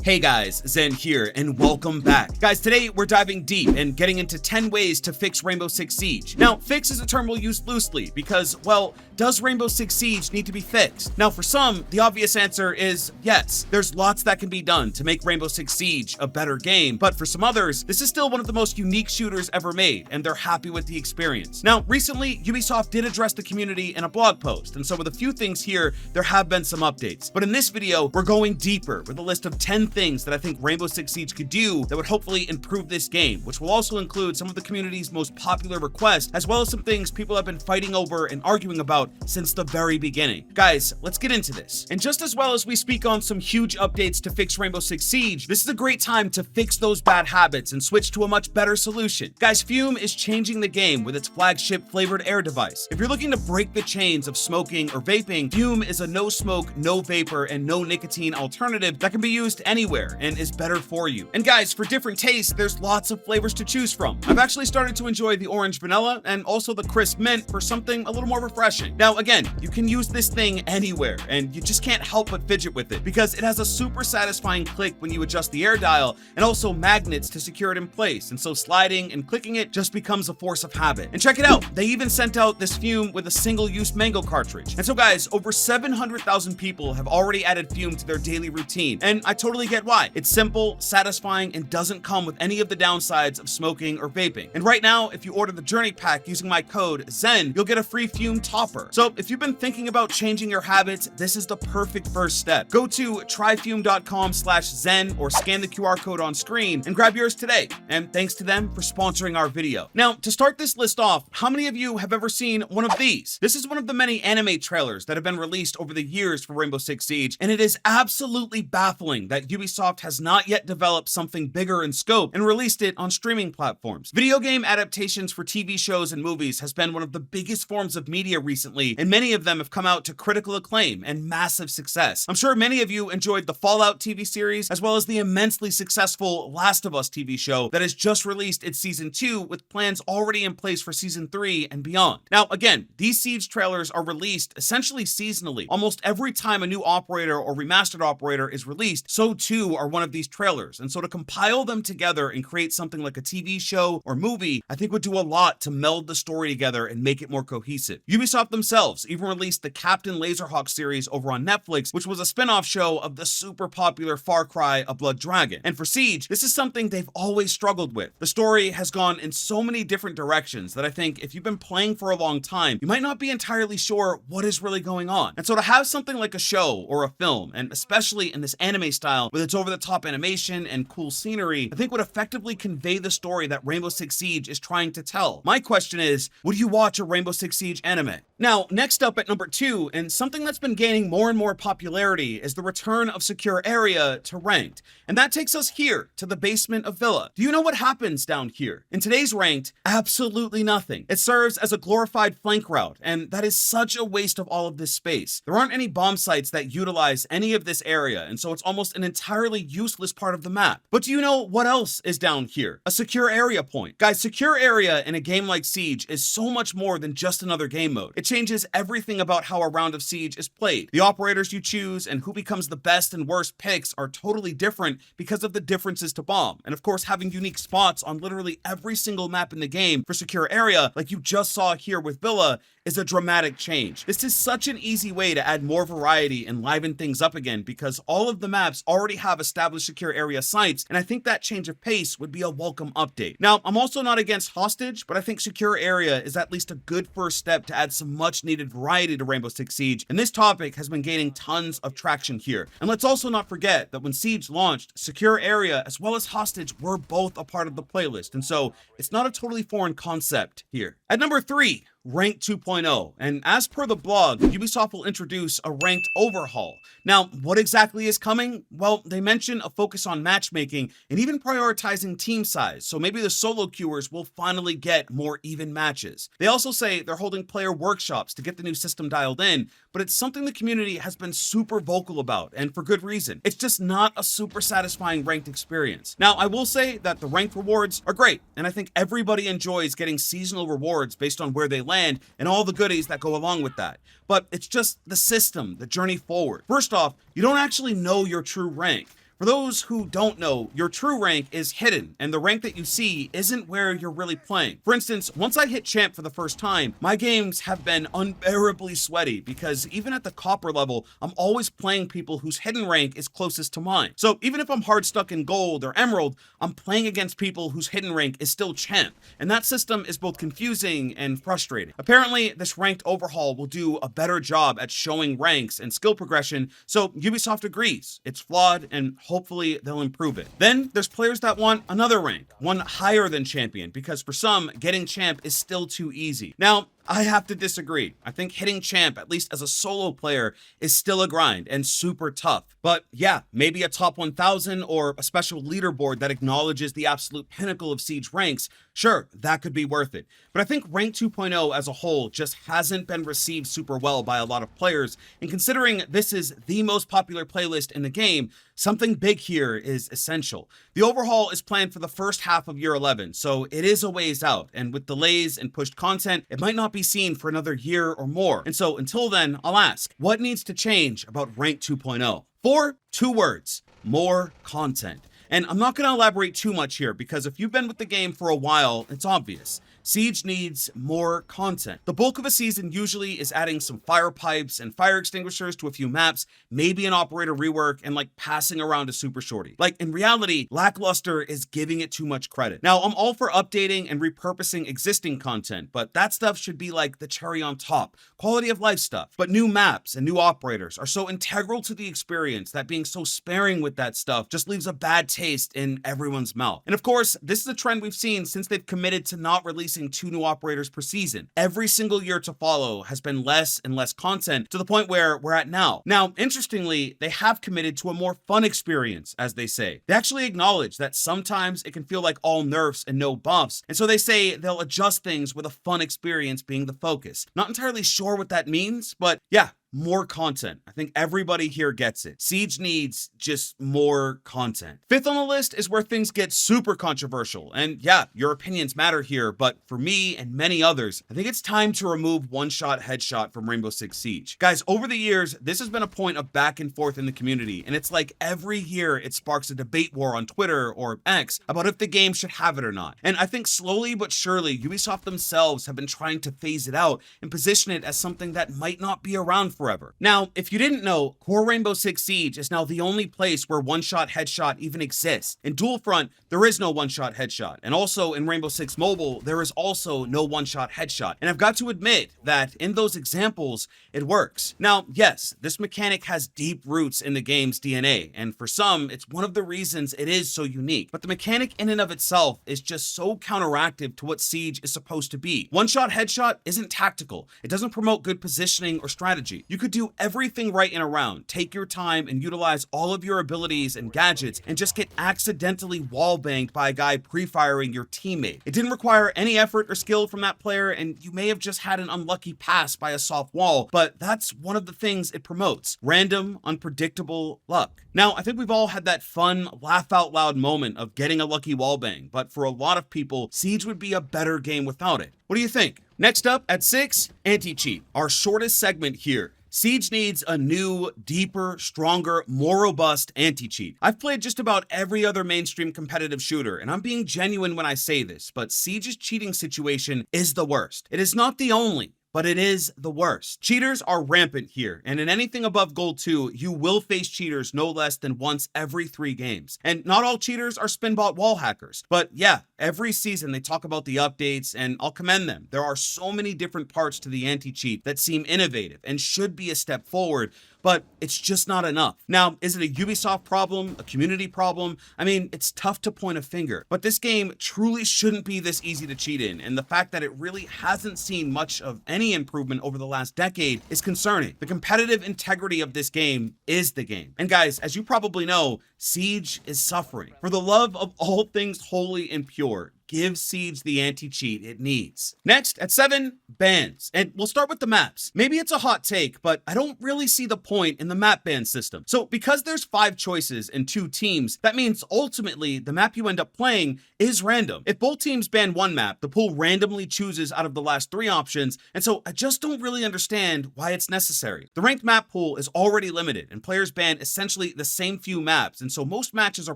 Hey guys, Zen here, and welcome back. Guys, today we're diving deep and getting into 10 ways to fix Rainbow Six Siege. Now, fix is a term we'll use loosely because, well, does Rainbow Six Siege need to be fixed? Now, for some, the obvious answer is yes. There's lots that can be done to make Rainbow Six Siege a better game, but for some others, this is still one of the most unique shooters ever made, and they're happy with the experience. Now, recently, Ubisoft did address the community in a blog post, and so with a few things here, there have been some updates. But in this video, we're going deeper with a list of 10 things that I think Rainbow Six Siege could do that would hopefully improve this game, which will also include some of the community's most popular requests, as well as some things people have been fighting over and arguing about since the very beginning. Guys, let's get into this. And just as well as we speak on some huge updates to fix Rainbow Six Siege, this is a great time to fix those bad habits and switch to a much better solution. Guys, Fume is changing the game with its flagship flavored air device. If you're looking to break the chains of smoking or vaping, Fume is a no smoke, no vapor, and no nicotine alternative that can be used anywhere and is better for you. And guys, for different tastes, there's lots of flavors to choose from. I've actually started to enjoy the orange vanilla and also the crisp mint for something a little more refreshing. Now, again, you can use this thing anywhere, and you just can't help but fidget with it because it has a super satisfying click when you adjust the air dial and also magnets to secure it in place. And so sliding and clicking it just becomes a force of habit. And check it out, they even sent out this Fume with a single-use mango cartridge. And so guys, over 700,000 people have already added Fume to their daily routine, and I totally get why. It's simple, satisfying, and doesn't come with any of the downsides of smoking or vaping. And right now, if you order the Journey Pack using my code ZEN, you'll get a free Fume topper. So if you've been thinking about changing your habits, this is the perfect first step. Go to tryfume.com/zen or scan the QR code on screen and grab yours today. And thanks to them for sponsoring our video. Now, to start this list off, how many of you have ever seen one of these? This is one of the many anime trailers that have been released over the years for Rainbow Six Siege, and it is absolutely baffling that Ubisoft has not yet developed something bigger in scope and released it on streaming platforms. Video game adaptations for TV shows and movies has been one of the biggest forms of media recently, and many of them have come out to critical acclaim and massive success. I'm sure many of you enjoyed the Fallout TV series, as well as the immensely successful Last of Us TV show that has just released its season 2 with plans already in place for season 3 and beyond. Now, again, these Siege trailers are released essentially seasonally. Almost every time a new operator or remastered operator is released, so too are one of these trailers. And so to compile them together and create something like a TV show or movie, I think would do a lot to meld the story together and make it more cohesive. Ubisoft themselves even released the Captain Laserhawk series over on Netflix, which was a spin-off show of the super popular Far Cry: A Blood Dragon. And for Siege, this is something they've always struggled with. The story has gone in so many different directions that I think if you've been playing for a long time, you might not be entirely sure what is really going on. And so to have something like a show or a film, and especially in this anime style with its over-the-top animation and cool scenery, I think would effectively convey the story that Rainbow Six Siege is trying to tell. My question is, would you watch a Rainbow Six Siege anime? Now, next up at number 2, and something that's been gaining more and more popularity, is the return of Secure Area to Ranked. And that takes us here, to the basement of Villa. Do you know what happens down here? In today's Ranked, absolutely nothing. It serves as a glorified flank route, and that is such a waste of all of this space. There aren't any bomb sites that utilize any of this area, and so it's almost an entirely useless part of the map. But do you know what else is down here? A secure area point. Guys, secure area in a game like Siege is so much more than just another game mode. It changes everything about how a round of Siege is played. The operators you choose and who becomes the best and worst picks are totally different because of the differences to bomb. And of course, having unique spots on literally every single map in the game for secure area, like you just saw here with Villa, is a dramatic change. This is such an easy way to add more variety and liven things up again because all of the maps already have established secure area sites, and I think that change of pace would be a welcome update. Now, I'm also not against Hostage, but I think secure area is at least a good first step to add some much needed variety to Rainbow Six Siege, and this topic has been gaining tons of traction here. And let's also not forget that when Siege launched, secure area as well as Hostage were both a part of the playlist, and so it's not a totally foreign concept here. At number 3, Ranked 2.0, and as per the blog, Ubisoft will introduce a ranked overhaul. Now, what exactly is coming? Well, they mention a focus on matchmaking and even prioritizing team size, so maybe the solo queuers will finally get more even matches. They also say they're holding player workshops to get the new system dialed in, but it's something the community has been super vocal about, and for good reason. It's just not a super satisfying ranked experience. Now, I will say that the ranked rewards are great, and I think everybody enjoys getting seasonal rewards based on where they land and all the goodies that go along with that. But it's just the system, the journey forward. First off, you don't actually know your true rank. For those who don't know, your true rank is hidden, and the rank that you see isn't where you're really playing. For instance, once I hit champ for the first time, my games have been unbearably sweaty because even at the copper level, I'm always playing people whose hidden rank is closest to mine. So even if I'm hard stuck in gold or emerald, I'm playing against people whose hidden rank is still champ. And that system is both confusing and frustrating. Apparently, this ranked overhaul will do a better job at showing ranks and skill progression, so Ubisoft agrees. It's flawed, and hopefully they'll improve it. Then there's players that want another rank, one higher than champion, because for some, getting champ is still too easy. Now, I have to disagree. I think hitting champ, at least as a solo player, is still a grind and super tough. But yeah, maybe a top 1000 or a special leaderboard that acknowledges the absolute pinnacle of Siege ranks, sure, that could be worth it. But I think Rank 2.0 as a whole just hasn't been received super well by a lot of players, and considering this is the most popular playlist in the game, something big here is essential. The overhaul is planned for the first half of year 11, so it is a ways out, and with delays and pushed content, it might not be seen for another year or more. And so until then, I'll ask, what needs to change about Rank 2.0? For 2 words, more content. And I'm not going to elaborate too much here because if you've been with the game for a while, it's obvious. Siege needs more content. The bulk of a season usually is adding some fire pipes and fire extinguishers to a few maps, maybe an operator rework, and like passing around a super shorty. Like in reality, Lackluster is giving it too much credit. Now, I'm all for updating and repurposing existing content, but that stuff should be like the cherry on top, quality of life stuff. But new maps and new operators are so integral to the experience that being so sparing with that stuff just leaves a bad taste in everyone's mouth. And of course, this is a trend we've seen since they've committed to not releasing 2 new operators per season. Every single year to follow has been less and less content to the point where we're at now. Now, interestingly, they have committed to a more fun experience, as they say. They actually acknowledge that sometimes it can feel like all nerfs and no buffs, and so they say they'll adjust things with a fun experience being the focus. Not entirely sure what that means, but yeah, more content. I think everybody here gets it. Siege needs just more content. 5th on the list is where things get super controversial. And yeah, your opinions matter here, but for me and many others, I think it's time to remove one-shot headshot from Rainbow Six Siege. Guys, over the years, this has been a point of back and forth in the community, and it's like every year it sparks a debate war on Twitter or X about if the game should have it or not. And I think slowly but surely, Ubisoft themselves have been trying to phase it out and position it as something that might not be around forever. Now, if you didn't know, core Rainbow Six Siege is now the only place where one-shot headshot even exists. In Dual Front, there is no one-shot headshot. And also in Rainbow Six Mobile, there is also no one-shot headshot. And I've got to admit that in those examples, it works. Now, yes, this mechanic has deep roots in the game's DNA, and for some, it's one of the reasons it is so unique. But the mechanic in and of itself is just so counteractive to what Siege is supposed to be. One-shot headshot isn't tactical. It doesn't promote good positioning or strategy. You could do everything right in a round, take your time and utilize all of your abilities and gadgets, and just get accidentally wall-banged by a guy pre-firing your teammate. It didn't require any effort or skill from that player, and you may have just had an unlucky pass by a soft wall, but that's one of the things it promotes. Random, unpredictable luck. Now, I think we've all had that fun, laugh-out-loud moment of getting a lucky wallbang, but for a lot of people, Siege would be a better game without it. What do you think? Next up, at 6, Anti-Cheat, our shortest segment here. Siege needs a new, deeper, stronger, more robust anti-cheat. I've played just about every other mainstream competitive shooter, and I'm being genuine when I say this, but Siege's cheating situation is the worst. It is not the only, but it is the worst. Cheaters are rampant here, and in anything above Gold 2, you will face cheaters no less than once every 3 games. And not all cheaters are spinbot wall hackers, but yeah, every season they talk about the updates, and I'll commend them. There are so many different parts to the anti-cheat that seem innovative and should be a step forward, but it's just not enough. Now, is it a Ubisoft problem, a community problem? I mean, it's tough to point a finger, but this game truly shouldn't be this easy to cheat in, and the fact that it really hasn't seen much of any improvement over the last decade is concerning. The competitive integrity of this game is the game. And guys, as you probably know, Siege is suffering. For the love of all things holy and pure, give Siege the anti-cheat it needs. Next, at 7, bans. And we'll start with the maps. Maybe it's a hot take, but I don't really see the point in the map ban system. So because there's 5 choices and 2 teams, that means ultimately the map you end up playing is random. If both teams ban one map, the pool randomly chooses out of the last 3 options, and so I just don't really understand why it's necessary. The ranked map pool is already limited, and players ban essentially the same few maps, and so most matches are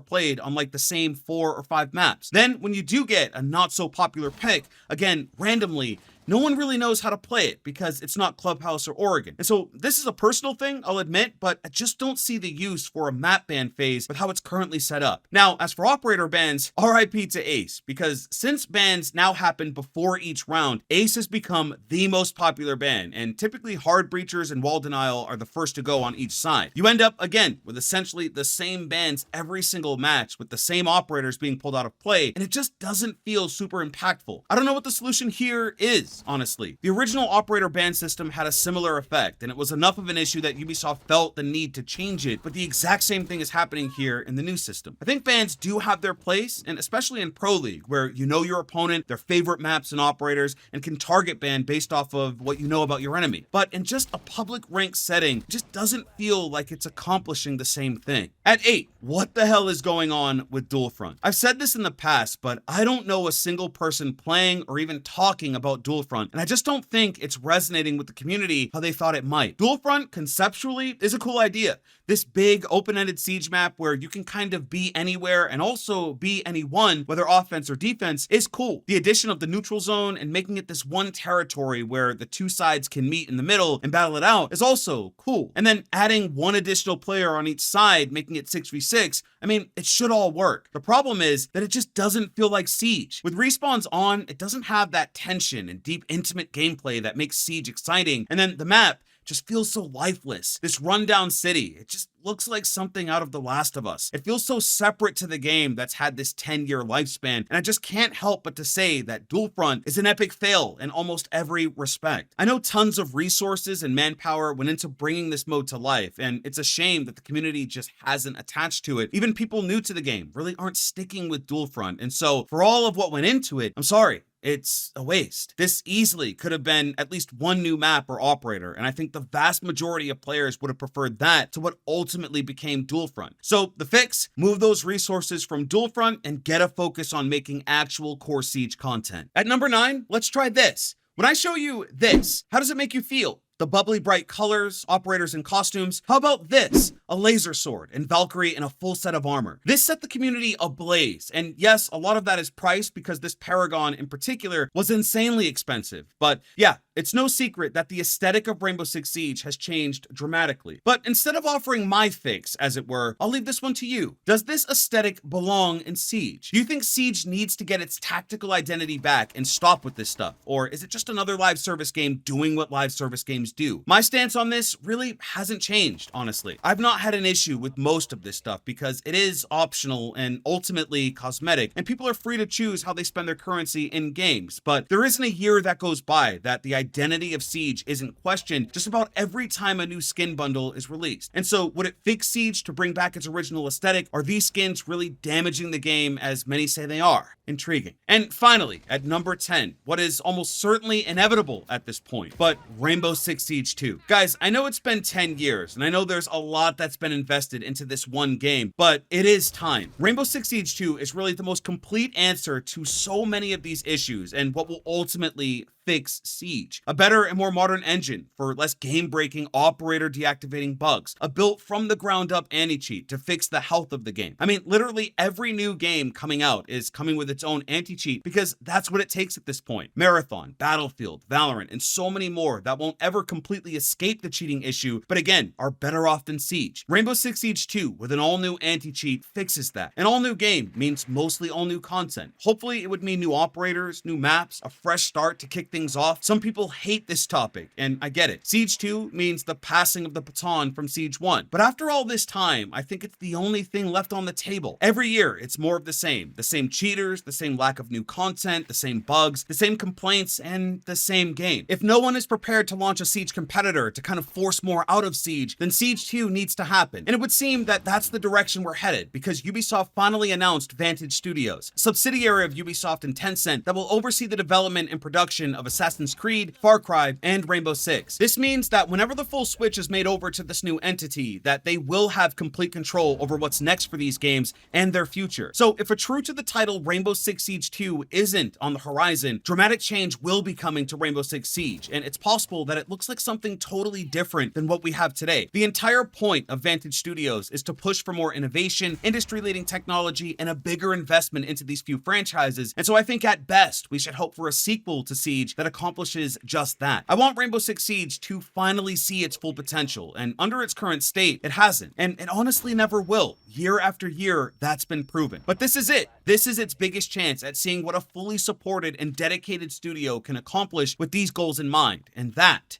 played on like the same 4 or 5 maps. Then when you do get a not so popular pick, again, randomly, no one really knows how to play it because it's not Clubhouse or Oregon. And so this is a personal thing, I'll admit, but I just don't see the use for a map ban phase with how it's currently set up. Now, as for operator bans, RIP to Ace, because since bans now happen before each round, Ace has become the most popular ban, and typically hard breachers and wall denial are the first to go on each side. You end up, again, with essentially the same bans every single match, with the same operators being pulled out of play, and it just doesn't feel super impactful. I don't know what the solution here is. Honestly, the original operator ban system had a similar effect, and it was enough of an issue that Ubisoft felt the need to change it, but the exact same thing is happening here in the new system. I think bans do have their place, and especially in Pro League, where you know your opponent, their favorite maps and operators, and can target ban based off of what you know about your enemy. But in just a public rank setting, it just doesn't feel like it's accomplishing the same thing. At 8, what the hell is going on with Dual Front? I've said this in the past, but I don't know a single person playing or even talking about Dual Front, and I just don't think it's resonating with the community how they thought it might. Dual Front, conceptually, is a cool idea. This big open-ended siege map where you can kind of be anywhere and also be anyone, whether offense or defense, is cool. The addition of the neutral zone and making it this one territory where the 2 sides can meet in the middle and battle it out is also cool. And then adding 1 additional player on each side, making it 6v6, I mean, it should all work. The problem is that it just doesn't feel like Siege. With respawns on, it doesn't have that tension and deep, intimate gameplay that makes Siege exciting. And then the map just feels so lifeless. This rundown city, it just looks like something out of The Last of Us. It feels so separate to the game that's had this 10-year lifespan, and I just can't help but to say that Dual Front is an epic fail in almost every respect. I know tons of resources and manpower went into bringing this mode to life, and it's a shame that the community just hasn't attached to it. Even people new to the game really aren't sticking with Dual Front, and so for all of what went into it, I'm sorry, it's a waste. This easily could have been at least 1 new map or operator, and I think the vast majority of players would have preferred that to what ultimately became Dual Front. So the fix, move those resources from Dual Front and get a focus on making actual core Siege content. At number 9, let's try this. When I show you this, how does it make you feel? The bubbly bright colors, operators and costumes. How about this? A laser sword and Valkyrie in a full set of armor. This set the community ablaze, and yes, a lot of that is priced because this Paragon in particular was insanely expensive. But yeah, it's no secret that the aesthetic of Rainbow Six Siege has changed dramatically. But instead of offering my fix, as it were, I'll leave this one to you. Does this aesthetic belong in Siege? Do you think Siege needs to get its tactical identity back and stop with this stuff? Or is it just another live service game doing what live service games do? My stance on this really hasn't changed, honestly. I've not had an issue with most of this stuff because it is optional and ultimately cosmetic, and people are free to choose how they spend their currency in games. But there isn't a year that goes by that the identity of Siege isn't questioned just about every time a new skin bundle is released. And so would it fix Siege to bring back its original aesthetic? Are these skins really damaging the game as many say they are? Intriguing. And finally, at number 10, what is almost certainly inevitable at this point, but Rainbow Six Siege 2. Guys, I know it's been 10 years, and I know there's a lot that's been invested into this one game, but it is time. Rainbow Six Siege 2 is really the most complete answer to so many of these issues, and what will ultimately fix Siege. A better and more modern engine for less game-breaking operator deactivating bugs. A built from the ground up anti-cheat to fix the health of the game. I mean, literally every new game coming out is coming with its own anti-cheat because that's what it takes at this point. Marathon, Battlefield, Valorant, and so many more that won't ever completely escape the cheating issue, but again, are better off than Siege. Rainbow Six Siege 2 with an all-new anti-cheat fixes that. An all-new game means mostly all-new content. Hopefully it would mean new operators, new maps, a fresh start to kick things off, some people hate this topic, and I get it. Siege 2 means the passing of the baton from Siege 1. But after all this time, I think it's the only thing left on the table. Every year, it's more of the same. The same cheaters, the same lack of new content, the same bugs, the same complaints, and the same game. If no one is prepared to launch a Siege competitor to kind of force more out of Siege, then Siege 2 needs to happen. And it would seem that that's the direction we're headed, because Ubisoft finally announced Vantage Studios, a subsidiary of Ubisoft and Tencent that will oversee the development and production of Assassin's Creed, Far Cry, and Rainbow Six. This means that whenever the full switch is made over to this new entity, that they will have complete control over what's next for these games and their future. So if a true to the title Rainbow Six Siege 2 isn't on the horizon, dramatic change will be coming to Rainbow Six Siege, and it's possible that it looks like something totally different than what we have today. The entire point of Vantage Studios is to push for more innovation, industry-leading technology, and a bigger investment into these few franchises, and so I think at best, we should hope for a sequel to Siege that accomplishes just that. I want Rainbow Six Siege to finally see its full potential, and under its current state, it hasn't, and it honestly never will. Year after year, that's been proven. But this is it. This is its biggest chance at seeing what a fully supported and dedicated studio can accomplish with these goals in mind, and that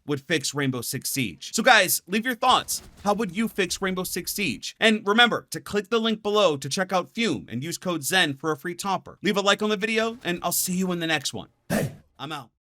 would fix Rainbow Six Siege. So guys, leave your thoughts. How would you fix Rainbow Six Siege? And remember to click the link below to check out Fume and use code ZEN for a free topper. Leave a like on the video, and I'll see you in the next one. Hey, I'm out.